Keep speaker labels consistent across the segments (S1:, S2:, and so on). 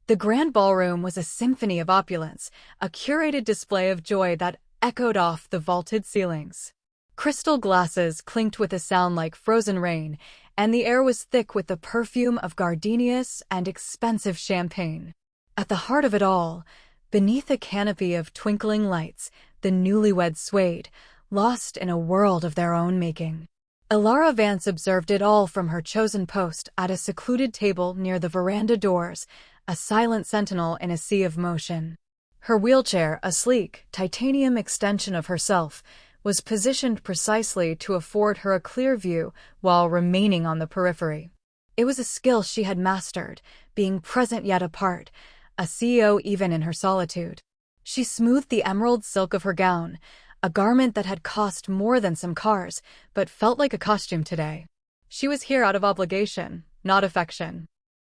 S1: The grand ballroom was a symphony of opulence, a curated display of joy that echoed off the vaulted ceilings. Crystal glasses clinked with a sound like frozen rain, and the air was thick with the perfume of gardenias and expensive champagne. At the heart of it all, beneath a canopy of twinkling lights, the newlyweds swayed, lost in a world of their own making. Elara Vance observed it all from her chosen post at a secluded table near the veranda doors, a silent sentinel in a sea of motion. Her wheelchair, a sleek, titanium extension of herself, was positioned precisely to afford her a clear view while remaining on the periphery. It was a skill she had mastered, being present yet apart, a CEO even in her solitude. She smoothed the emerald silk of her gown, a garment that had cost more than some cars, but felt like a costume today. She was here out of obligation, not affection.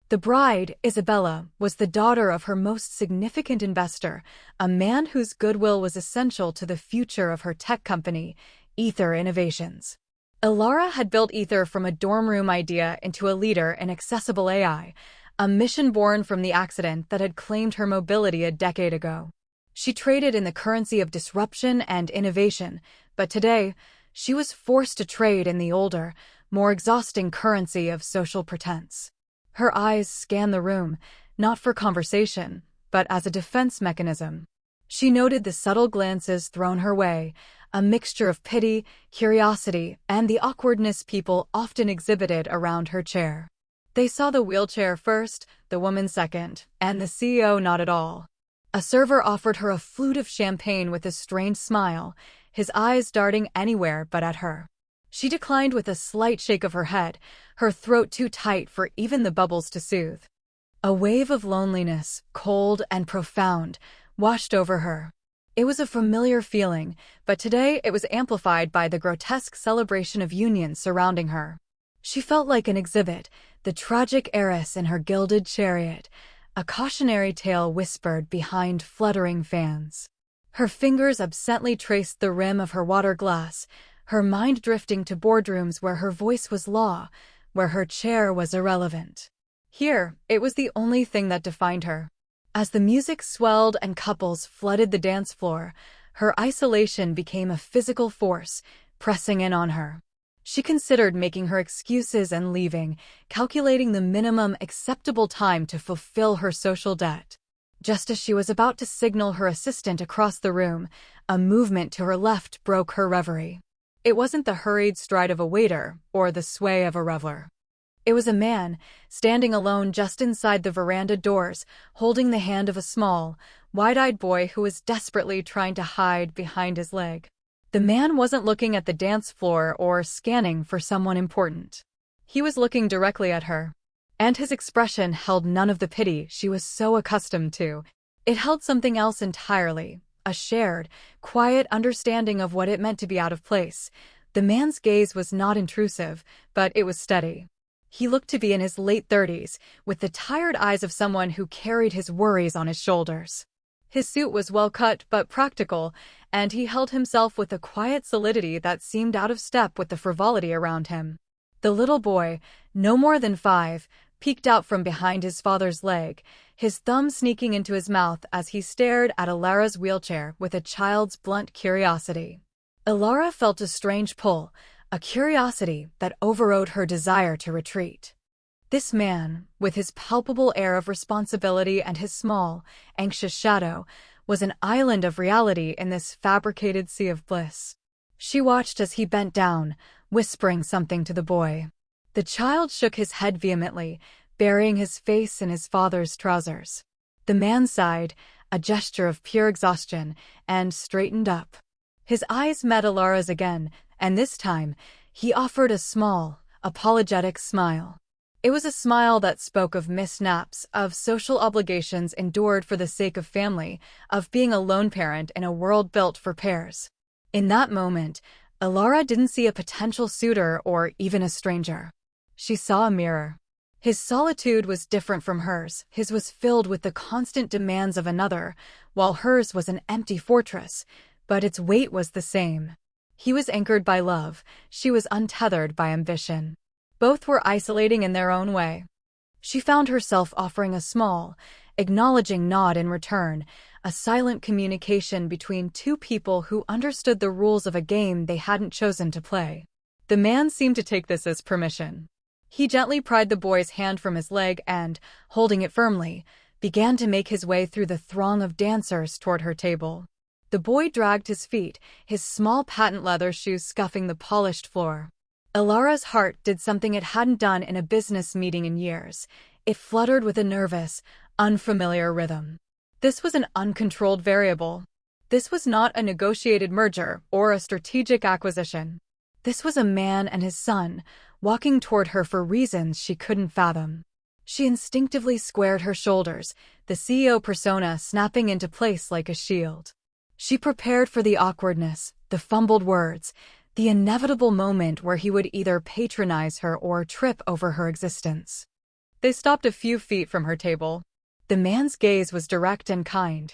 S1: The bride, Isabella, was the daughter of her most significant investor, a man whose goodwill was essential to the future of her tech company, Ether Innovations. Elara had built Ether from a dorm room idea into a leader in accessible AI, a mission born from the accident that had claimed her mobility a decade ago. She traded in the currency of disruption and innovation, but today, she was forced to trade in the older, more exhausting currency of social pretense. Her eyes scanned the room, not for conversation, but as a defense mechanism. She noted the subtle glances thrown her way, a mixture of pity, curiosity, and the awkwardness people often exhibited around her chair. They saw the wheelchair first, the woman second, and the CEO not at all. A server offered her a flute of champagne with a strange smile, his eyes darting anywhere but at her. She declined with a slight shake of her head, her throat too tight for even the bubbles to soothe. A wave of loneliness, cold and profound, washed over her. It was a familiar feeling, but today it was amplified by the grotesque celebration of union surrounding her. She felt like an exhibit, the tragic heiress in her gilded chariot, a cautionary tale whispered behind fluttering fans. Her fingers absently traced the rim of her water glass, her mind drifting to boardrooms where her voice was law, where her chair was irrelevant. Here, it was the only thing that defined her. As the music swelled and couples flooded the dance floor, her isolation became a physical force, pressing in on her. She considered making her excuses and leaving, calculating the minimum acceptable time to fulfill her social debt. Just as she was about to signal her assistant across the room, a movement to her left broke her reverie. It wasn't the hurried stride of a waiter or the sway of a reveler. It was a man, standing alone just inside the veranda doors, holding the hand of a small, wide-eyed boy who was desperately trying to hide behind his leg. The man wasn't looking at the dance floor or scanning for someone important. He was looking directly at her. And his expression held none of the pity she was so accustomed to. It held something else entirely, a shared, quiet understanding of what it meant to be out of place. The man's gaze was not intrusive, but it was steady. He looked to be in his late 30s, with the tired eyes of someone who carried his worries on his shoulders. His suit was well cut but practical, and he held himself with a quiet solidity that seemed out of step with the frivolity around him. The little boy, no more than 5, peeked out from behind his father's leg, his thumb sneaking into his mouth as he stared at Elara's wheelchair with a child's blunt curiosity. Elara felt a strange pull, a curiosity that overrode her desire to retreat. This man, with his palpable air of responsibility and his small, anxious shadow, was an island of reality in this fabricated sea of bliss. She watched as he bent down, whispering something to the boy. The child shook his head vehemently, burying his face in his father's trousers. The man sighed, a gesture of pure exhaustion, and straightened up. His eyes met Elara's again, and this time, he offered a small, apologetic smile. It was a smile that spoke of missed naps, of social obligations endured for the sake of family, of being a lone parent in a world built for pairs. In that moment, Elara didn't see a potential suitor or even a stranger. She saw a mirror. His solitude was different from hers. His was filled with the constant demands of another, while hers was an empty fortress, but its weight was the same. He was anchored by love, she was untethered by ambition. Both were isolating in their own way. She found herself offering a small, acknowledging nod in return, a silent communication between two people who understood the rules of a game they hadn't chosen to play. The man seemed to take this as permission. He gently pried the boy's hand from his leg and, holding it firmly, began to make his way through the throng of dancers toward her table. The boy dragged his feet, his small patent leather shoes scuffing the polished floor. Elara's heart did something it hadn't done in a business meeting in years. It fluttered with a nervous, unfamiliar rhythm. This was an uncontrolled variable. This was not a negotiated merger or a strategic acquisition. This was a man and his son, walking toward her for reasons she couldn't fathom. She instinctively squared her shoulders, the CEO persona snapping into place like a shield. She prepared for the awkwardness, the fumbled words, the inevitable moment where he would either patronize her or trip over her existence. They stopped a few feet from her table. The man's gaze was direct and kind.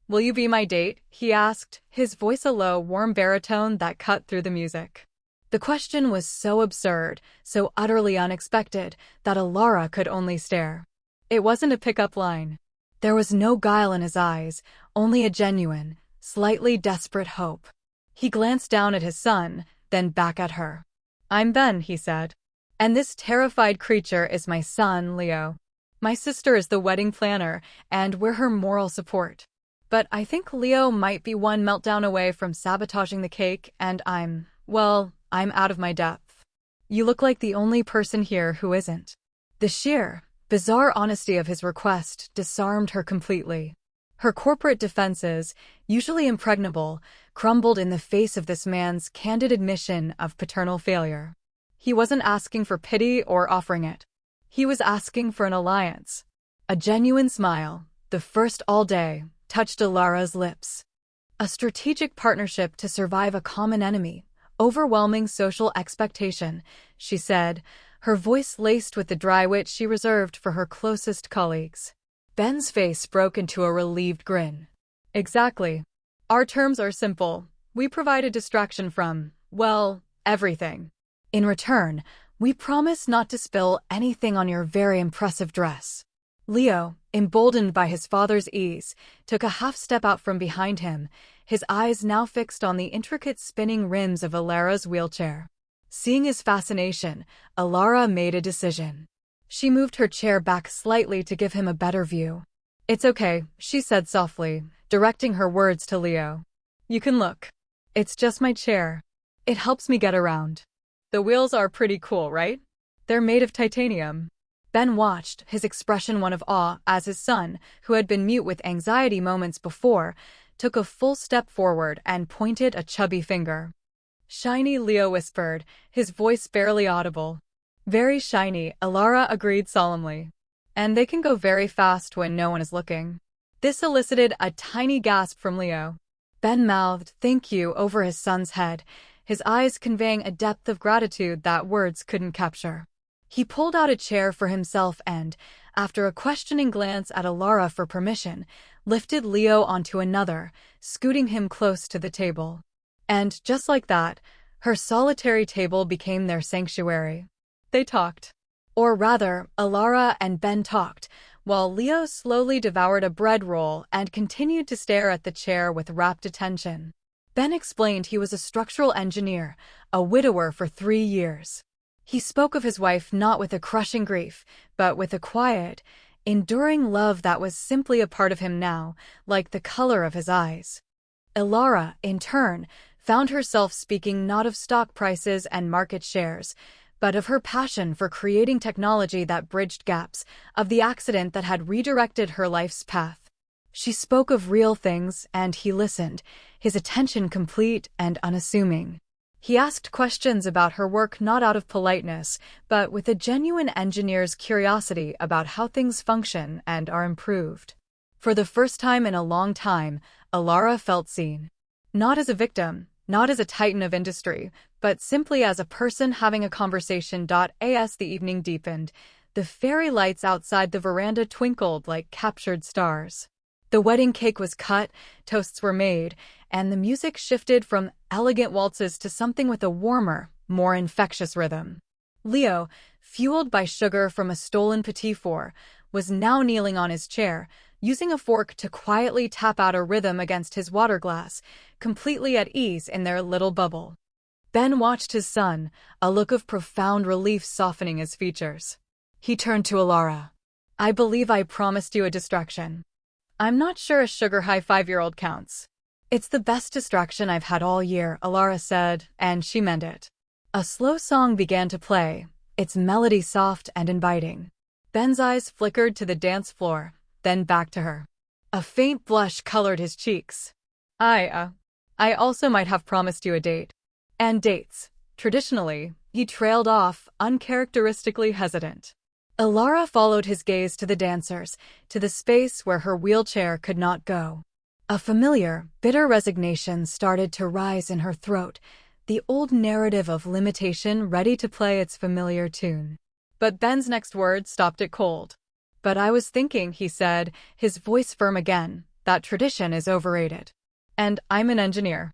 S1: "Will you be my date?" he asked, his voice a low, warm baritone that cut through the music. The question was so absurd, so utterly unexpected, that Elara could only stare. It wasn't a pickup line. There was no guile in his eyes, only a genuine, slightly desperate hope. He glanced down at his son, then back at her. "I'm Ben," he said. "And this terrified creature is my son, Leo. My sister is the wedding planner, and we're her moral support. But I think Leo might be one meltdown away from sabotaging the cake, and I'm out of my depth. You look like the only person here who isn't." The sheer, bizarre honesty of his request disarmed her completely. Her corporate defenses, usually impregnable, crumbled in the face of this man's candid admission of paternal failure. He wasn't asking for pity or offering it. He was asking for an alliance. A genuine smile, the first all day, touched Elara's lips. A strategic partnership to survive a common enemy, overwhelming social expectation, she said, her voice laced with the dry wit she reserved for her closest colleagues. Ben's face broke into a relieved grin. "Exactly. Our terms are simple. We provide a distraction from, everything. In return, we promise not to spill anything on your very impressive dress." Leo, emboldened by his father's ease, took a half step out from behind him, his eyes now fixed on the intricate spinning rims of Elara's wheelchair. Seeing his fascination, Elara made a decision. She moved her chair back slightly to give him a better view. "It's okay," she said softly, directing her words to Leo. "You can look. It's just my chair. It helps me get around. The wheels are pretty cool, right? They're made of titanium." Ben watched, his expression one of awe, as his son, who had been mute with anxiety moments before, took a full step forward and pointed a chubby finger. "Shiny," Leo whispered, his voice barely audible. "Very shiny," Elara agreed solemnly. "And they can go very fast when no one is looking." This elicited a tiny gasp from Leo. Ben mouthed, "Thank you," over his son's head, his eyes conveying a depth of gratitude that words couldn't capture. He pulled out a chair for himself and, after a questioning glance at Elara for permission, lifted Leo onto another, scooting him close to the table. And, just like that, her solitary table became their sanctuary. They talked. Or rather, Elara and Ben talked, while Leo slowly devoured a bread roll and continued to stare at the chair with rapt attention. Ben explained he was a structural engineer, a widower for 3 years. He spoke of his wife not with a crushing grief, but with a quiet, enduring love that was simply a part of him now, like the color of his eyes. Elara, in turn, found herself speaking not of stock prices and market shares, but of her passion for creating technology that bridged gaps, of the accident that had redirected her life's path. She spoke of real things, and he listened, his attention complete and unassuming. He asked questions about her work not out of politeness, but with a genuine engineer's curiosity about how things function and are improved. For the first time in a long time, Elara felt seen. Not as a victim, not as a titan of industry, but simply as a person having a conversation. As the evening deepened, the fairy lights outside the veranda twinkled like captured stars. The wedding cake was cut, toasts were made, and the music shifted from elegant waltzes to something with a warmer, more infectious rhythm. Leo, fueled by sugar from a stolen petit four, was now kneeling on his chair, using a fork to quietly tap out a rhythm against his water glass, completely at ease in their little bubble. Ben watched his son, a look of profound relief softening his features. He turned to Elara. "I believe I promised you a distraction. I'm not sure a sugar-high 5-year-old counts." "It's the best distraction I've had all year," Elara said, and she meant it. A slow song began to play, its melody soft and inviting. Ben's eyes flickered to the dance floor, then back to her. A faint blush colored his cheeks. I also might have promised you a date." "And dates." Traditionally, he trailed off, uncharacteristically hesitant. Elara followed his gaze to the dancers, to the space where her wheelchair could not go. A familiar, bitter resignation started to rise in her throat, the old narrative of limitation ready to play its familiar tune. But Ben's next word stopped it cold. "But I was thinking," he said, his voice firm again, "that tradition is overrated. And I'm an engineer.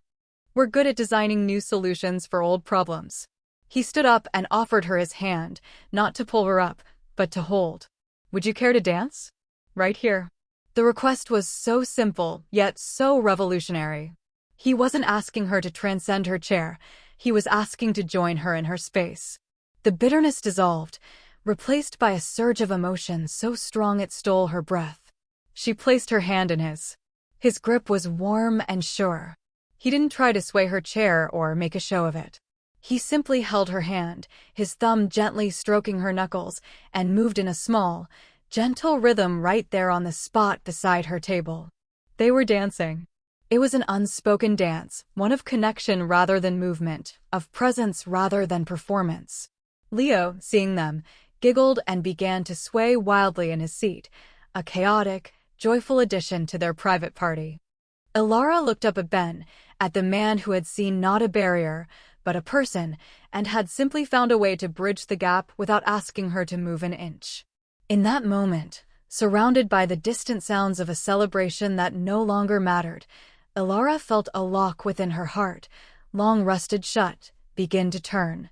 S1: We're good at designing new solutions for old problems." He stood up and offered her his hand, not to pull her up, but to hold. "Would you care to dance? Right here." The request was so simple, yet so revolutionary. He wasn't asking her to transcend her chair, he was asking to join her in her space. The bitterness dissolved, replaced by a surge of emotion so strong it stole her breath. She placed her hand in his. His grip was warm and sure. He didn't try to sway her chair or make a show of it. He simply held her hand, his thumb gently stroking her knuckles, and moved in a small, gentle rhythm right there on the spot beside her table. They were dancing. It was an unspoken dance, one of connection rather than movement, of presence rather than performance. Leo, seeing them, giggled and began to sway wildly in his seat, a chaotic, joyful addition to their private party. Elara looked up at Ben, at the man who had seen not a barrier, but a person, and had simply found a way to bridge the gap without asking her to move an inch. In that moment, surrounded by the distant sounds of a celebration that no longer mattered, Elara felt a lock within her heart, long rusted shut, begin to turn.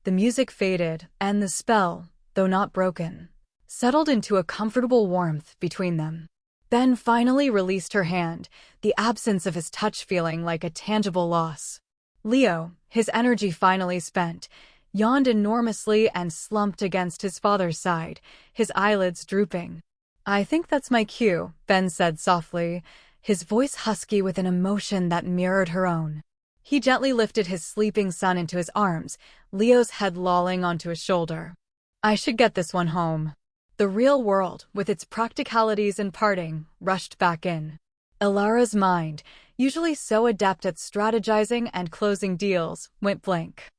S1: The music faded, and the spell, though not broken, settled into a comfortable warmth between them. Ben finally released her hand, the absence of his touch feeling like a tangible loss. Leo, his energy finally spent, yawned enormously and slumped against his father's side, his eyelids drooping. "I think that's my cue," Ben said softly, his voice husky with an emotion that mirrored her own. He gently lifted his sleeping son into his arms, Leo's head lolling onto his shoulder. "I should get this one home." The real world, with its practicalities and parting, rushed back in. Elara's mind, usually so adept at strategizing and closing deals, went blank.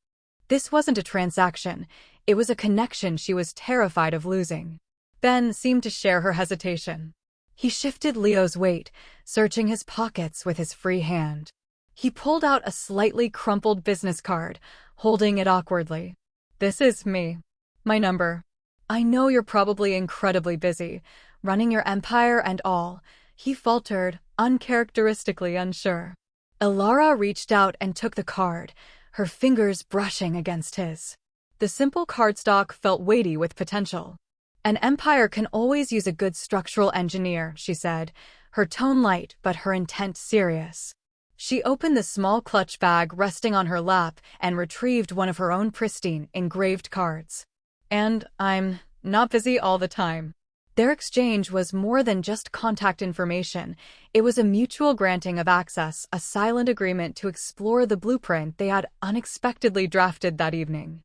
S1: This wasn't a transaction, it was a connection she was terrified of losing. Ben seemed to share her hesitation. He shifted Leo's weight, searching his pockets with his free hand. He pulled out a slightly crumpled business card, holding it awkwardly. "This is me. My number. I know you're probably incredibly busy, running your empire and all," he faltered, uncharacteristically unsure. Elara reached out and took the card, her fingers brushing against his. The simple cardstock felt weighty with potential. "An empire can always use a good structural engineer," she said, her tone light but her intent serious. She opened the small clutch bag resting on her lap and retrieved one of her own pristine, engraved cards. "And I'm not busy all the time." Their exchange was more than just contact information. It was a mutual granting of access, a silent agreement to explore the blueprint they had unexpectedly drafted that evening.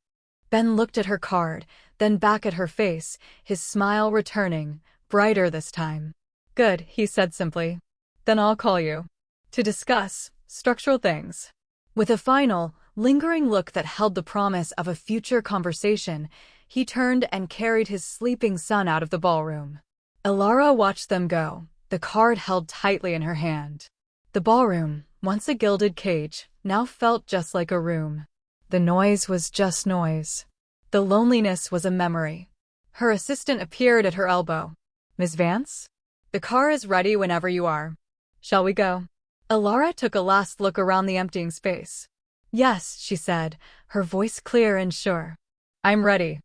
S1: Ben looked at her card, then back at her face, his smile returning, brighter this time. "Good," he said simply. "Then I'll call you. To discuss structural things." With a final, lingering look that held the promise of a future conversation, he turned and carried his sleeping son out of the ballroom. Elara watched them go, the card held tightly in her hand. The ballroom, once a gilded cage, now felt just like a room. The noise was just noise. The loneliness was a memory. Her assistant appeared at her elbow. "Miss Vance? The car is ready whenever you are. Shall we go?" Elara took a last look around the emptying space. "Yes," she said, her voice clear and sure. "I'm ready."